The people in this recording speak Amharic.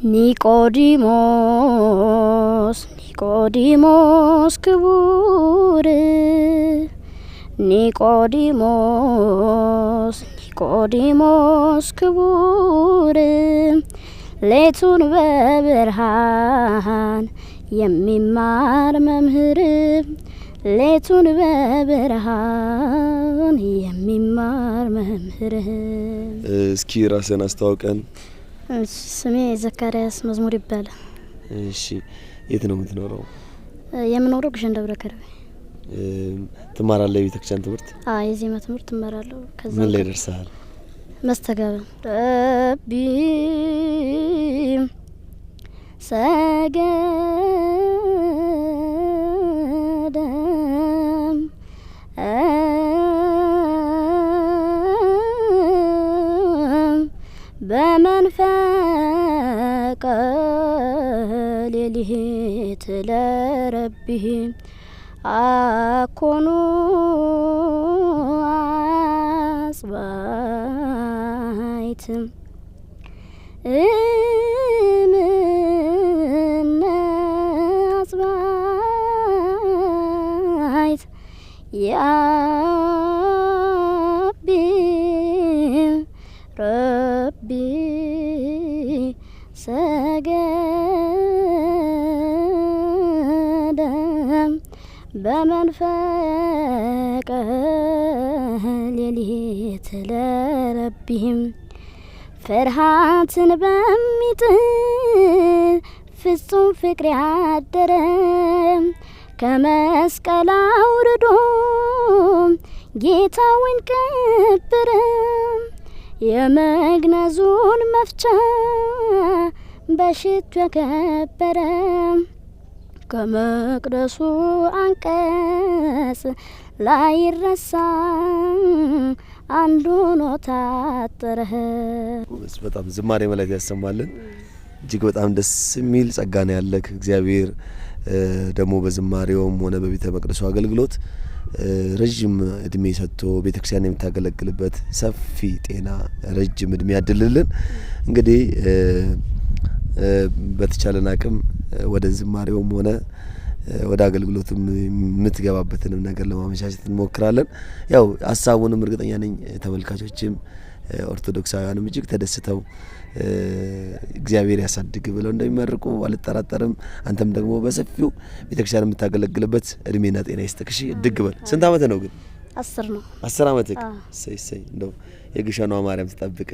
ኒቆዲሞስ ኒቆዲሞስ ክቡር ኒቆዲሞስ ኒቆዲሞስ ክቡር ሌቱን በብርሃን የሚማር መምህር ሌቱን በብርሃን የሚማር መምህር። እስኪ ራስን አስተዋውቀን። ስሜ ዘካሪያስ መዝሙር ይባላል። እሺ የት ነው የምትኖረው? የምኖረው ግሸን ደብረ ከርቤ። ትማራለህ የቤተክርስቲያን ትምህርት? የዜማ ትምህርት እማራለሁ። ከዛ ምን ላይ ደርሰሃል? መስተጋብ ረቢ ሰገደም በመንፈቀ ሌሊት ለረቢህ አኮኑ አጽባይት እምነ አጽባይት ያቢ ረቢ ሰገደ በመንፈቀ ሌሊት ለረቢህም ፍርሃትን በሚጥል ፍጹም ፍቅር ያደረ ከመስቀል አውርዶ ጌታውን ቀበረ የመግነዙን መፍቻ በሽቱ የከበረ ከመቅደሱ አንቀጽ ላይረሳ አንዱ ነው ታጠረ። በጣም ዝማሬ መላእክት ያሰማልን። እጅግ በጣም ደስ የሚል ጸጋ ነው ያለክ። እግዚአብሔር ደግሞ በዝማሬውም ሆነ በቤተ መቅደሱ አገልግሎት ረጅም እድሜ ሰጥቶ ቤተክርስቲያን የምታገለግልበት ሰፊ ጤና ረጅም እድሜ ያድልልን። እንግዲህ በተቻለን አቅም ወደ ዝማሬውም ሆነ ወደ አገልግሎትም የምትገባበትንም ነገር ለማመቻቸት እንሞክራለን። ያው ሀሳቡንም እርግጠኛ ነኝ ተመልካቾችም ኦርቶዶክሳውያንም እጅግ ተደስተው እግዚአብሔር ያሳድግ ብለው እንደሚመርቁ አልጠራጠርም። አንተም ደግሞ በሰፊው ቤተክርስቲያን የምታገለግልበት እድሜና ጤና ይስጥክሽ። ድግበል። ስንት አመት ነው ግን? 10 ነው። 10 አመትክ? ሰይ እንደው የግሸኗ ማርያም ተጠብቀ